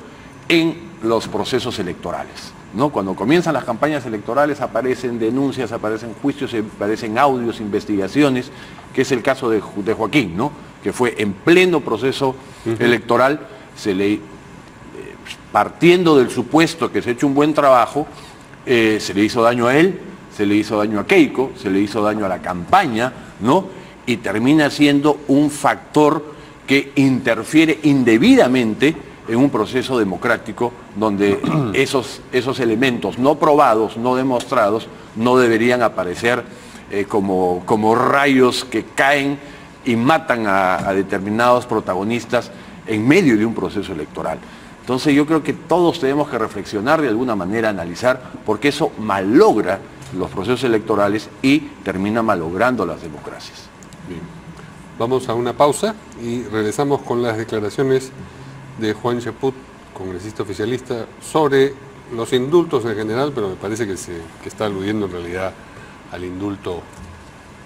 en los procesos electorales, ¿no? Cuando comienzan las campañas electorales aparecen denuncias, aparecen juicios, aparecen audios, investigaciones, que es el caso de Joaquín, ¿no? Que fue en pleno proceso electoral, partiendo del supuesto que se ha hecho un buen trabajo, se le hizo daño a él, se le hizo daño a Keiko, se le hizo daño a la campaña, ¿no? Y termina siendo un factor que interfiere indebidamente en un proceso democrático donde esos elementos no probados, no demostrados, no deberían aparecer como rayos que caen y matan a determinados protagonistas en medio de un proceso electoral. Entonces yo creo que todos tenemos que reflexionar de alguna manera, analizar, porque eso malogra los procesos electorales y termina malogrando las democracias. Bien. Vamos a una pausa y regresamos con las declaraciones de Juan Cheput, congresista oficialista, sobre los indultos en general, pero me parece que está aludiendo en realidad al indulto,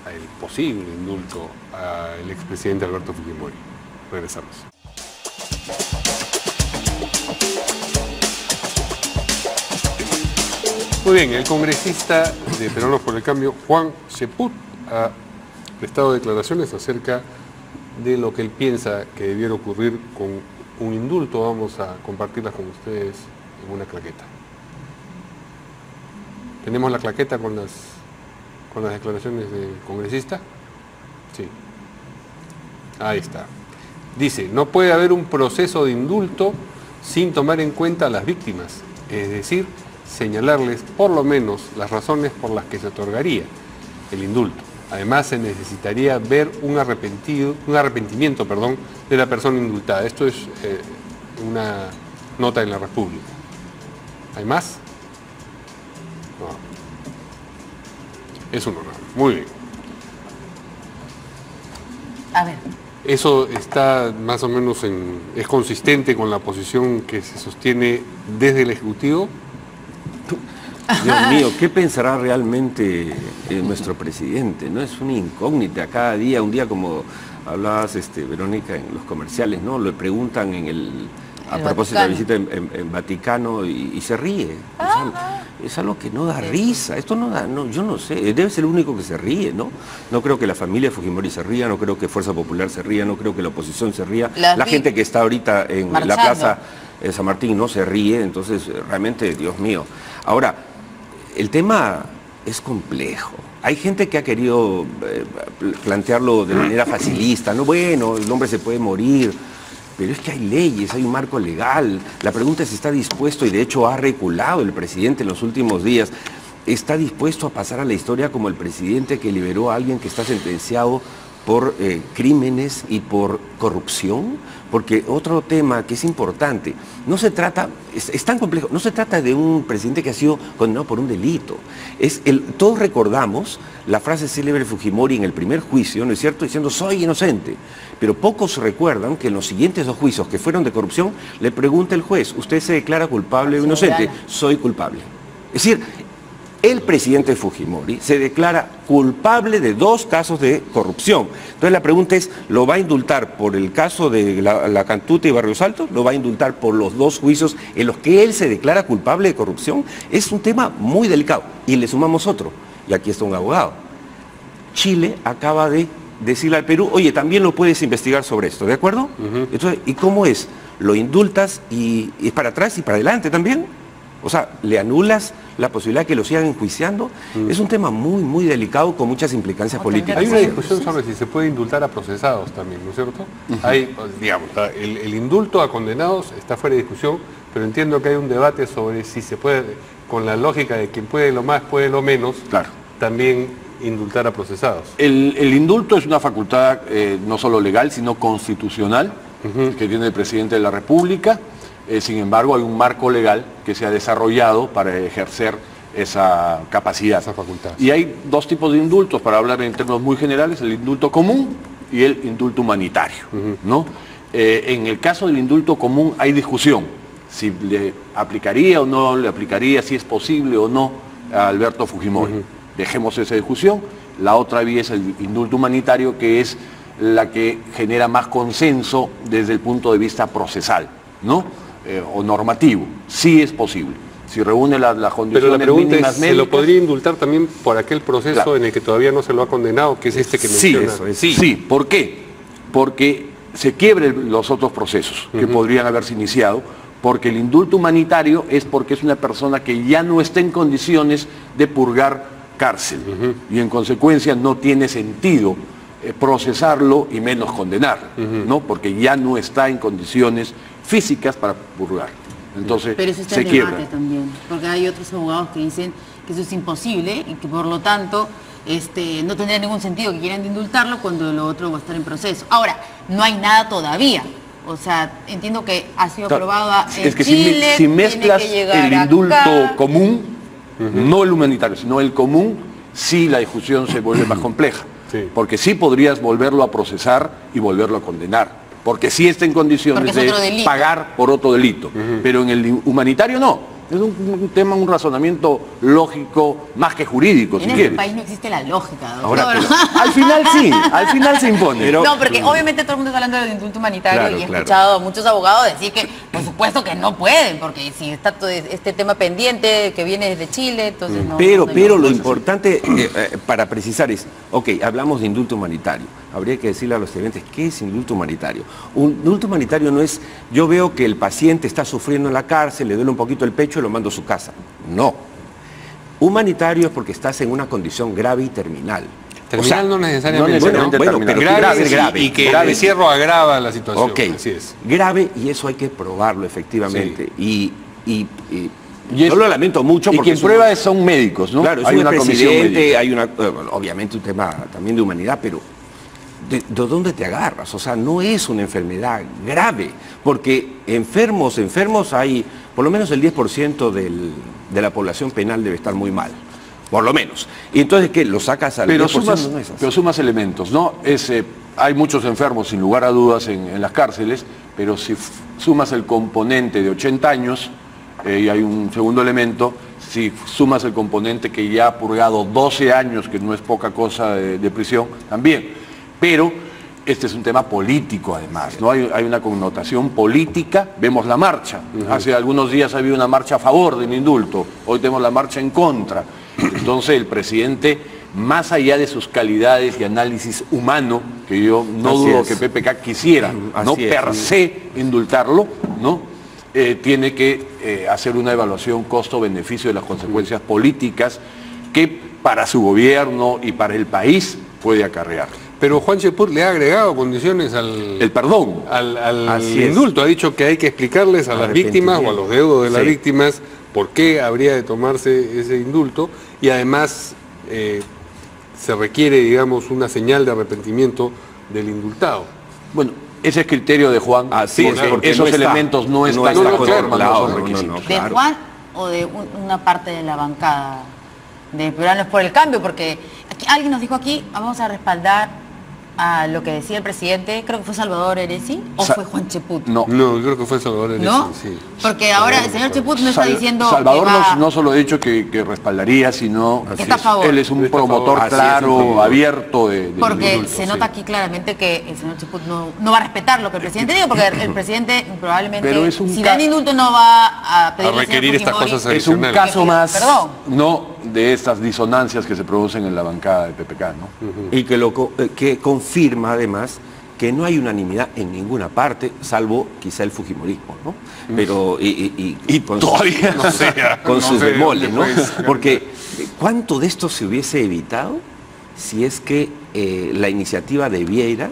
al posible indulto al expresidente Alberto Fujimori. Regresamos. Muy bien, el congresista de Peruanos por el Cambio, Juan Cheput, ha prestado declaraciones acerca de lo que él piensa que debiera ocurrir con un indulto. Vamos a compartirlas con ustedes en una claqueta. ¿Tenemos la claqueta con las declaraciones del congresista? Sí. Ahí está. Dice, no puede haber un proceso de indulto sin tomar en cuenta a las víctimas, es decir, señalarles por lo menos las razones por las que se otorgaría el indulto. Además, se necesitaría ver un arrepentimiento de la persona indultada. Esto es una nota en la República. ¿Hay más? No. Es uno, no. Muy bien. A ver. Eso está más o menos es consistente con la posición que se sostiene desde el Ejecutivo. Dios mío, ¿qué pensará realmente nuestro presidente? ¿No? Es una incógnita cada día, un día como hablabas, Verónica, en los comerciales, ¿no? Le preguntan a propósito de la visita en Vaticano y se ríe. O sea, es algo que no da risa. Esto no da, yo no sé, debe ser el único que se ríe, ¿no? No creo que la familia Fujimori se ría, no creo que Fuerza Popular se ría, no creo que la oposición se ría. La gente que está ahorita en la plaza San Martín no se ríe, entonces realmente, Dios mío. Ahora, el tema es complejo. Hay gente que ha querido plantearlo de manera facilista, ¿no? Bueno, el hombre se puede morir, pero es que hay leyes, hay un marco legal. La pregunta es si está dispuesto, y de hecho ha reculado el presidente en los últimos días, está dispuesto a pasar a la historia como el presidente que liberó a alguien que está sentenciado por crímenes y por corrupción, porque otro tema que es importante, no se trata, es tan complejo, no se trata de un presidente que ha sido condenado por un delito. Todos recordamos la frase célebre de Fujimori en el primer juicio, ¿no es cierto?, diciendo soy inocente, pero pocos recuerdan que en los siguientes 2 juicios que fueron de corrupción, le pregunta el juez, ¿usted se declara culpable o inocente? Soy culpable. Es decir, el presidente Fujimori se declara culpable de 2 casos de corrupción. Entonces la pregunta es, ¿lo va a indultar por el caso de la Cantuta y Barrios Altos? ¿Lo va a indultar por los 2 juicios en los que él se declara culpable de corrupción? Es un tema muy delicado. Y le sumamos otro, y aquí está un abogado. Chile acaba de decirle al Perú, oye, también lo puedes investigar sobre esto, ¿de acuerdo? Entonces, ¿y cómo es? ¿Lo indultas y es para atrás y para adelante también? O sea, ¿le anulas la posibilidad de que lo sigan enjuiciando? Es un tema muy, muy delicado con muchas implicancias políticas. Hay una discusión sobre si se puede indultar a procesados también, ¿no es cierto? Hay, digamos, el indulto a condenados está fuera de discusión, pero entiendo que hay un debate sobre si se puede, con la lógica de quien puede lo más, puede lo menos, claro, también indultar a procesados. El indulto es una facultad no solo legal, sino constitucional, que tiene el presidente de la República. Sin embargo, hay un marco legal que se ha desarrollado para ejercer esa capacidad. Esa facultad. Y hay 2 tipos de indultos, para hablar en términos muy generales, el indulto común y el indulto humanitario, ¿no? En el caso del indulto común hay discusión, si le aplicaría o no le aplicaría, si es posible o no a Alberto Fujimori. Dejemos esa discusión. La otra vía es el indulto humanitario, que es la que genera más consenso desde el punto de vista procesal, ¿no? O normativo. Sí es posible. Si reúne las condiciones. Pero la pregunta mínimas es, médicas, ¿se lo podría indultar también por aquel proceso en el que todavía no se lo ha condenado, que es este que menciona? Sí. ¿Por qué? Porque se quiebren los otros procesos que podrían haberse iniciado, porque el indulto humanitario es porque es una persona que ya no está en condiciones de purgar cárcel y en consecuencia no tiene sentido procesarlo y menos condenarlo, ¿no? Porque ya no está en condiciones físicas para purgar. Entonces, pero eso está en debate también, porque hay otros abogados que dicen que eso es imposible y que por lo tanto no tendría ningún sentido que quieran indultarlo cuando lo otro va a estar en proceso. Ahora, no hay nada todavía. O sea, entiendo que ha sido aprobada en Chile, si mezclas el indulto común, no el humanitario, sino el común, sí la discusión se vuelve más compleja. Porque sí podrías volverlo a procesar y volverlo a condenar. Porque sí está en condiciones de pagar por otro delito. Pero en el humanitario no. Es un tema, un razonamiento lógico más que jurídico, si en este quieres. país no existe la lógica, doctor. Ahora, al final se impone. No, porque obviamente todo el mundo está hablando del indulto humanitario, Claro, y he claro. escuchado a muchos abogados decir que por supuesto que no pueden, porque si está todo este tema pendiente que viene desde Chile, entonces no. Pero lo no. importante para precisar es, ok, hablamos de indulto humanitario. Habría que decirle a los televidentes, ¿qué es indulto humanitario? Un indulto humanitario no es, yo veo que el paciente está sufriendo en la cárcel, le duele un poquito el pecho y lo mando a su casa. No. Humanitario es porque estás en una condición grave y terminal. Terminal no necesariamente. Bueno, pero grave, grave, y que el encierro agrava la situación. Ok, Así es. grave, y eso hay que probarlo efectivamente. Sí. Y yo lo lamento mucho y porque quien prueba son médicos, ¿no? Claro, es hay un una comisión presidente, médica. hay una, obviamente un tema también de humanidad, pero ¿de dónde te agarras? O sea, no es una enfermedad grave, porque enfermos hay, por lo menos el 10% de la población penal debe estar muy mal, por lo menos. Y entonces, ¿qué? ¿Lo sacas al 10%? No es así. Pero sumas elementos, ¿no? Hay muchos enfermos, sin lugar a dudas, en las cárceles, pero si sumas el componente de 80 años, y hay un segundo elemento, si sumas el componente que ya ha purgado 12 años, que no es poca cosa de prisión, también. Pero este es un tema político además, ¿no? Hay una connotación política. Vemos la marcha. Hace algunos días había una marcha a favor del indulto, hoy tenemos la marcha en contra. Entonces el presidente, más allá de sus calidades y análisis humano, que yo no dudo que PPK quisiera, no per se indultarlo, ¿no? Tiene que hacer una evaluación costo-beneficio de las consecuencias políticas que para su gobierno y para el país puede acarrear. Pero Juan Cheput le ha agregado condiciones el perdón, al indulto. Ha dicho que hay que explicarles a las víctimas o a los deudos de las víctimas por qué habría de tomarse ese indulto, y además se requiere, digamos, una señal de arrepentimiento del indultado. Bueno, ese es criterio de Juan. Así es, porque esos elementos no están contemplados, no son requisitos. ¿De Juan o de una parte de la bancada de Peruanos por el Cambio? Porque alguien nos dijo aquí, vamos a respaldar a lo que decía el presidente, creo que fue Salvador Heresi, ¿o fue Juan Cheput? No, creo que fue Salvador Heresi, ¿no? Sí. Porque ahora el señor Cheput no está diciendo Salvador que va... no solo ha dicho que respaldaría, sino que está a favor. Él es un promotor claro, abierto de porque indulto, se nota aquí claramente que el señor Cheput no va a respetar lo que el presidente diga, porque el presidente probablemente, si dan indulto, no va a pedir a requerir estas cosas es adicionales. un caso más, perdón. no de estas disonancias que se producen en la bancada de PPK, ¿no? Y que confirma además que no hay unanimidad en ninguna parte, salvo quizá el fujimorismo, ¿no? Pero y con todavía no sé, con sus bemoles, ¿no? Porque ¿cuánto de esto se hubiese evitado si es que la iniciativa de Vieira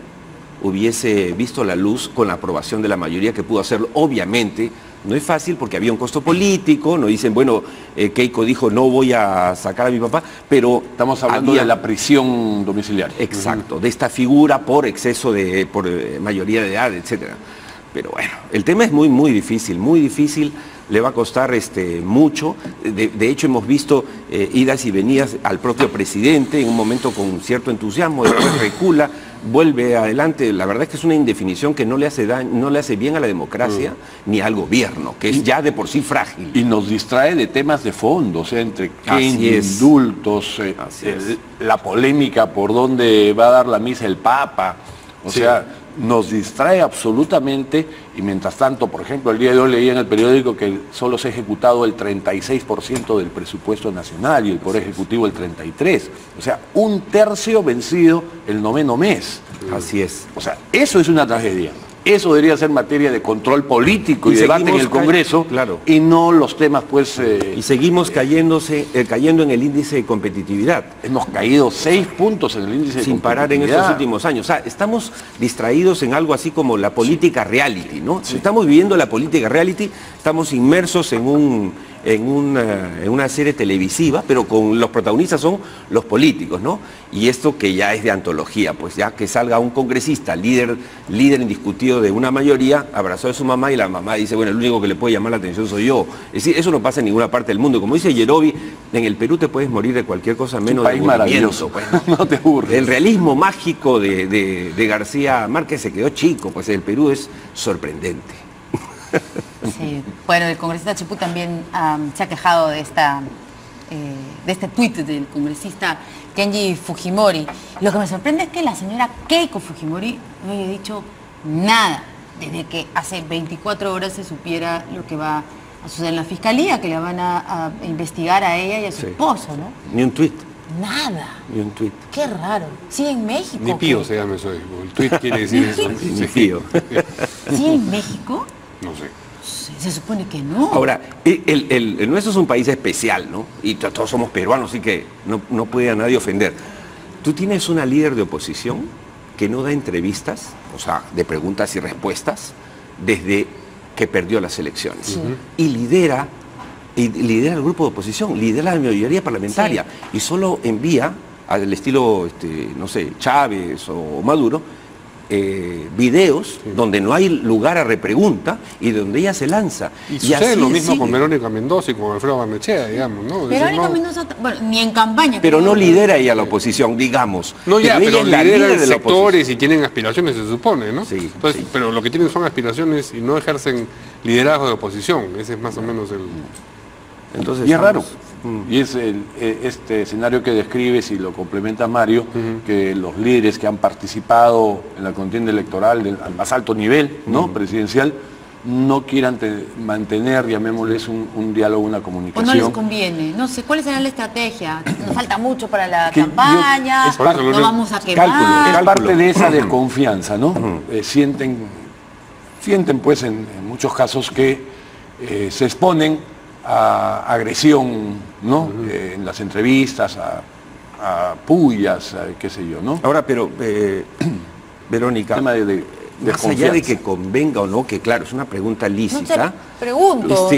hubiese visto la luz con la aprobación de la mayoría, que pudo hacerlo? Obviamente no es fácil porque había un costo político, no dicen, bueno, Keiko dijo no voy a sacar a mi papá, pero estamos hablando de la prisión domiciliaria. Exacto, de esta figura por exceso por mayoría de edad, etcétera. Pero bueno, el tema es muy difícil, le va a costar mucho. De hecho hemos visto idas y venidas al propio presidente, en un momento con cierto entusiasmo, después recula, vuelve adelante. La verdad es que es una indefinición que no le hace daño, no le hace bien a la democracia ni al gobierno, que es ya de por sí frágil. Y nos distrae de temas de fondo, o sea, entre qué indultos, la polémica por dónde va a dar la misa el Papa, o sea, nos distrae absolutamente. Y mientras tanto, por ejemplo, el día de hoy leí en el periódico que solo se ha ejecutado el 36% del presupuesto nacional y el Poder Ejecutivo el 33%. O sea, un tercio vencido el 9º mes. Así es. O sea, eso es una tragedia. Eso debería ser materia de control político y debate en el Congreso, y no los temas, pues... y seguimos cayendo en el índice de competitividad. Hemos caído 6 puntos en el índice de competitividad. Sin parar en estos últimos años. O sea, estamos distraídos en algo así como la política reality, ¿no? Sí. Estamos viviendo la política reality, estamos inmersos en una serie televisiva, pero con los protagonistas son los políticos, ¿no? Y esto que ya es de antología, pues ya que salga un congresista, líder indiscutido de una mayoría, abrazado de su mamá, y la mamá dice, bueno, el único que le puede llamar la atención soy yo. Es decir, eso no pasa en ninguna parte del mundo. Como dice Yerobi, en el Perú te puedes morir de cualquier cosa menos de maravilloso. Pues. No te aburres. El realismo mágico de García Márquez se quedó chico, pues el Perú es sorprendente. Sí. Bueno, el congresista Chipú también se ha quejado de este tuit del congresista Kenji Fujimori. Lo que me sorprende es que la señora Keiko Fujimori no haya dicho nada desde que hace 24 horas se supiera lo que va a suceder en la fiscalía, que le van a investigar a ella y a su esposo, ¿no? Ni un tuit. Nada. Ni un tuit. Qué raro. Sí, en México. Ni pío se llama eso. El tuit quiere decir eso. Ni pío. ¿Sí en México? No sé. Se supone que no. Ahora, el nuestro es un país especial, ¿no? Y todos somos peruanos, así que no puede a nadie ofender. Tú tienes una líder de oposición que no da entrevistas, o sea, de preguntas y respuestas, desde que perdió las elecciones. Sí. Y lidera el grupo de oposición, lidera la mayoría parlamentaria. Sí. Y solo envía, al estilo, no sé, Chávez o Maduro, videos donde no hay lugar a repregunta y donde ella se lanza. Y sucede lo mismo con Verónica Mendoza y con Alfredo Barnechea, digamos, ¿no? Verónica Mendoza, bueno, ni en campaña. Pero no lidera ella la oposición, digamos. No, ya, pero lidera de sectores y tienen aspiraciones, se supone, ¿no? Sí. Entonces, sí. Pero lo que tienen son aspiraciones y no ejercen liderazgo de oposición. Ese es más o menos el... Entonces, y es raro. Y es este escenario que describes y lo complementa Mario, que los líderes que han participado en la contienda electoral al más alto nivel, ¿no? Presidencial, no quieran mantener, llamémosles, un diálogo, una comunicación. O no les conviene. No sé, ¿cuál será la estrategia? Nos falta mucho para la campaña, no vamos a quemar. Es parte de esa desconfianza, ¿no? Sienten pues en muchos casos que se exponen a agresión, ¿no? En las entrevistas, a pullas, qué sé yo, ¿no? Ahora, pero, Verónica, tema de más allá de que convenga o no, que claro, es una pregunta lícita. No te pregunto.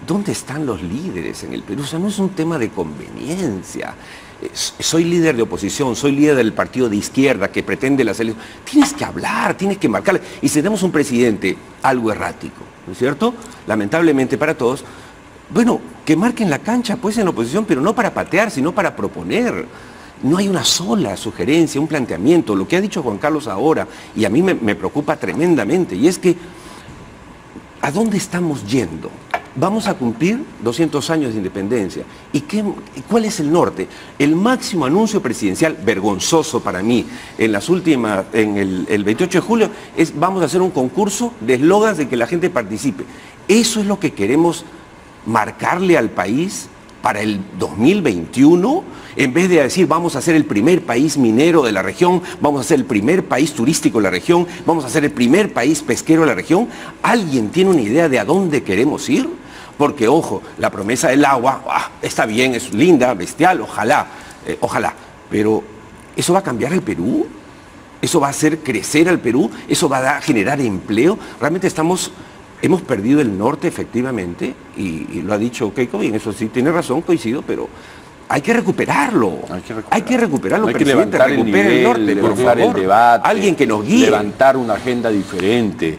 ¿Dónde están los líderes en el Perú? O sea, no es un tema de conveniencia. Soy líder de oposición, soy líder del partido de izquierda que pretende las elecciones. Tienes que hablar, tienes que marcarle. Y si tenemos un presidente algo errático, ¿no es cierto? Lamentablemente para todos. Bueno, que marquen la cancha, pues, en la oposición, pero no para patear, sino para proponer. No hay una sola sugerencia, un planteamiento. Lo que ha dicho Juan Carlos ahora, y a mí me preocupa tremendamente, y es que, ¿a dónde estamos yendo? Vamos a cumplir 200 años de independencia. ¿Y cuál es el norte? El máximo anuncio presidencial, vergonzoso para mí, en el 28 de julio, es vamos a hacer un concurso de eslogans de que la gente participe. Eso es lo que queremos marcarle al país para el 2021, en vez de decir vamos a ser el primer país minero de la región, vamos a ser el primer país turístico de la región, vamos a ser el primer país pesquero de la región. ¿Alguien tiene una idea de a dónde queremos ir? Porque, ojo, la promesa del agua, está bien, es linda, bestial, ojalá, pero ¿eso va a cambiar el Perú? ¿Eso va a hacer crecer al Perú? ¿Eso va a generar empleo? Realmente hemos perdido el norte, efectivamente, y lo ha dicho Keiko, y en eso sí tiene razón, coincido, pero hay que recuperarlo. Hay que recuperarlo, hay que presidente, levantar el nivel, el norte, por favor. El debate, alguien que nos guíe. Levantar una agenda diferente,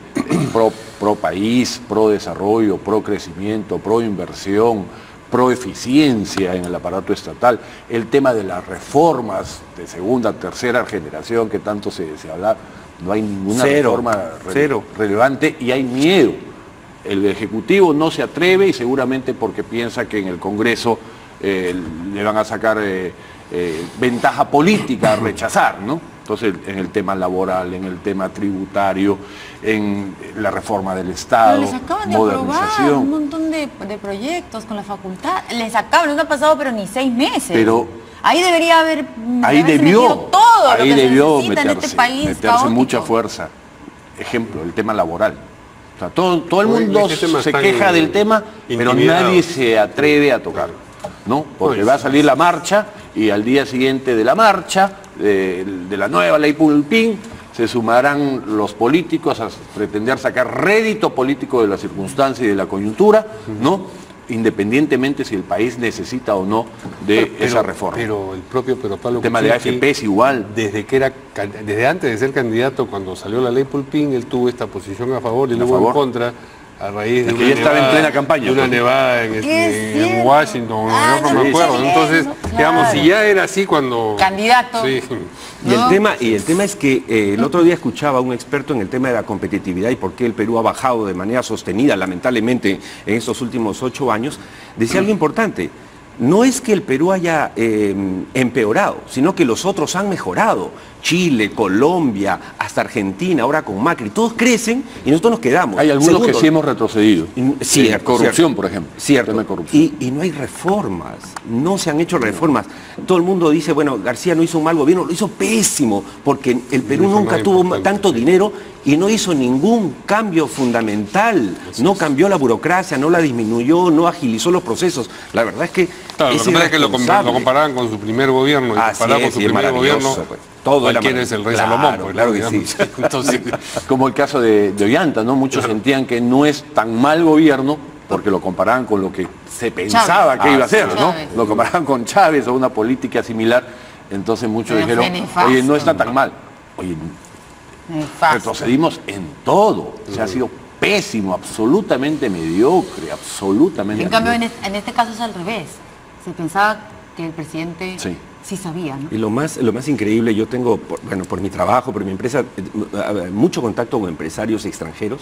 pro país, pro desarrollo, pro crecimiento, pro inversión, pro eficiencia en el aparato estatal. El tema de las reformas de segunda, tercera generación que tanto se habla, no hay ninguna reforma relevante y hay miedo. El Ejecutivo no se atreve y seguramente porque piensa que en el Congreso le van a sacar ventaja política a rechazar, ¿no? Entonces, en el tema laboral, en el tema tributario, en la reforma del Estado, les acaban de aprobar un montón de proyectos con la facultad. Les acaban, no ha pasado pero ni 6 meses. Pero ahí debería haber debió todo lo que se necesita en este país meterse mucha fuerza. Ejemplo, el tema laboral. O sea, todo el mundo se queja del tema, pero nadie se atreve a tocarlo, ¿no? Porque va a salir la marcha y al día siguiente de la marcha, de la nueva ley Pulpín, se sumarán los políticos a pretender sacar rédito político de la circunstancia y de la coyuntura, ¿no? Independientemente si el país necesita o no de esa reforma. Pero el propio Pablo el tema de AFP es igual. Desde antes de ser candidato, cuando salió la ley Pulpín, él tuvo esta posición a favor y luego en contra, a raíz de que ya estaba en plena campaña. de una nevada en Washington, no me acuerdo. Entonces, digamos, si ya era así cuando... Candidato. Sí. Y el tema es que el otro día escuchaba a un experto en el tema de la competitividad y por qué el Perú ha bajado de manera sostenida, lamentablemente, en estos últimos 8 años. Decía algo importante. No es que el Perú haya empeorado, sino que los otros han mejorado. Chile, Colombia, hasta Argentina, ahora con Macri, todos crecen y nosotros nos quedamos. Hay algunos que sí hemos retrocedido. Cierto, corrupción, por ejemplo. Cierto. Tema de corrupción. Y no hay reformas, no se han hecho reformas. Todo el mundo dice, bueno, García no hizo un mal gobierno, lo hizo pésimo, porque el Perú nunca tuvo tanto dinero y no hizo ningún cambio fundamental. No cambió la burocracia, no la disminuyó, no agilizó los procesos. La verdad es que... Claro, lo que pasa es que lo comparaban con su primer gobierno, y comparaban con su primer gobierno, pues. Todo ¿quién es el rey Salomón? Pues, claro que sí. Entonces, como el caso de Ollanta, ¿no? Muchos sentían que no es tan mal gobierno porque lo comparaban con lo que se pensaba que iba a ser, ¿no? Lo comparaban con Chávez o una política similar. Entonces muchos dijeron, oye, no está tan mal. Oye, retrocedimos en todo. O sea, ha sido pésimo, absolutamente mediocre, absolutamente. En cambio, en este caso es al revés. Se pensaba que el presidente... Sí sabía, ¿no? Y lo más increíble, yo tengo, por mi trabajo, por mi empresa, mucho contacto con empresarios extranjeros,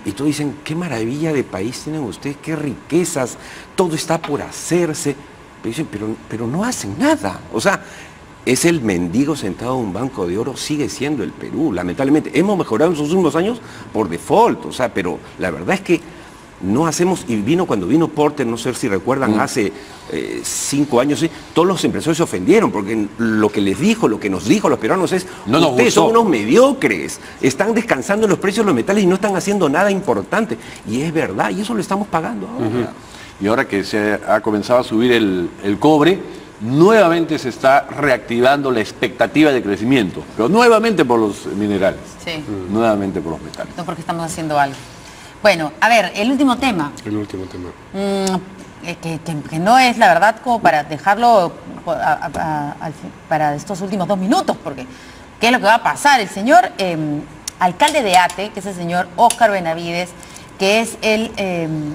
y todos dicen, qué maravilla de país tienen ustedes, qué riquezas, todo está por hacerse. Pero dicen, pero no hacen nada. O sea, es el mendigo sentado en un banco de oro, sigue siendo el Perú, lamentablemente. Hemos mejorado en sus últimos años por default, o sea, pero la verdad es que no hacemos, y cuando vino Porter, no sé si recuerdan, hace 5 años, todos los empresarios se ofendieron, porque lo que les dijo, lo que nos dijo a los peruanos es, ustedes son unos mediocres, están descansando en los precios de los metales y no están haciendo nada importante. Y es verdad, y eso lo estamos pagando ahora. Y ahora que se ha comenzado a subir el cobre, nuevamente se está reactivando la expectativa de crecimiento, pero nuevamente por los minerales, nuevamente por los metales. No porque estamos haciendo algo. Bueno, a ver, el último tema. El último tema. Que no es, la verdad, como para dejarlo para estos últimos 2 minutos, porque ¿qué es lo que va a pasar? El señor alcalde de Ate, que es el señor Óscar Benavides, que es el...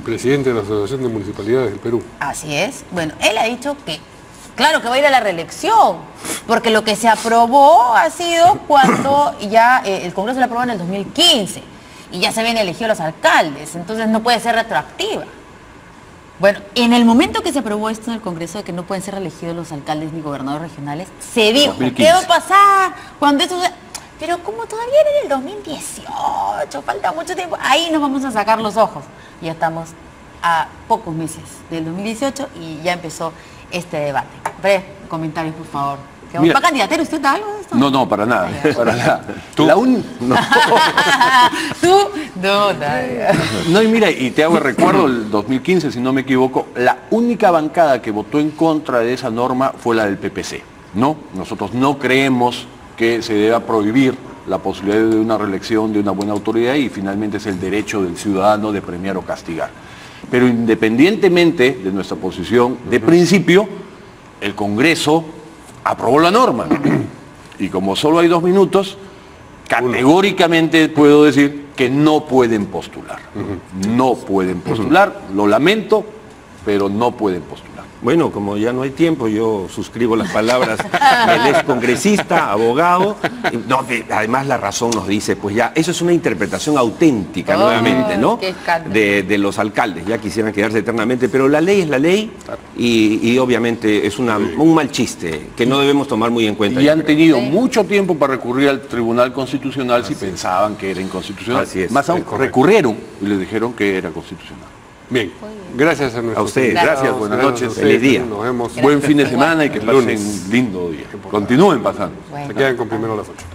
presidente de la Asociación de Municipalidades del Perú. Así es. Bueno, él ha dicho que, claro, que va a ir a la reelección, porque lo que se aprobó ha sido cuando ya el Congreso lo aprobó en el 2015. Y ya se habían elegido los alcaldes, entonces no puede ser retroactiva. Bueno, en el momento que se aprobó esto en el Congreso de que no pueden ser reelegidos los alcaldes ni gobernadores regionales, se dijo, 2015. ¿Qué va a pasar cuando eso... Pero como todavía era en el 2018, falta mucho tiempo, ahí nos vamos a sacar los ojos. Ya estamos a pocos meses del 2018 y ya empezó este debate. Breve, comentarios, por favor. ¿Va a candidatear usted a algo de esto? No, para nada. Para nada. ¿Tú? No. ¿Tú? No, y mira, y te hago el recuerdo, el 2015, si no me equivoco, la única bancada que votó en contra de esa norma fue la del PPC. No, nosotros no creemos que se deba prohibir la posibilidad de una reelección de una buena autoridad y finalmente es el derecho del ciudadano de premiar o castigar. Pero independientemente de nuestra posición de principio, el Congreso aprobó la norma y como solo hay 2 minutos, categóricamente puedo decir que no pueden postular. No pueden postular, lo lamento, pero no pueden postular. Bueno, como ya no hay tiempo, yo suscribo las palabras del ex congresista, abogado. No, además la razón nos dice, pues ya, eso es una interpretación auténtica nuevamente, ¿no? De los alcaldes, ya quisieran quedarse eternamente, pero la ley es la ley y obviamente es un mal chiste que no debemos tomar muy en cuenta. Y han tenido mucho tiempo para recurrir al Tribunal Constitucional si pensaban que era inconstitucional. Así es. Más aún, recurrieron y les dijeron que era constitucional. Bien, gracias a ustedes. Gracias, buenas noches. Feliz día. Nos vemos. Buen fin de semana y que pasen lindo día. Continúen pasando. Se quedan con Primero a las 8.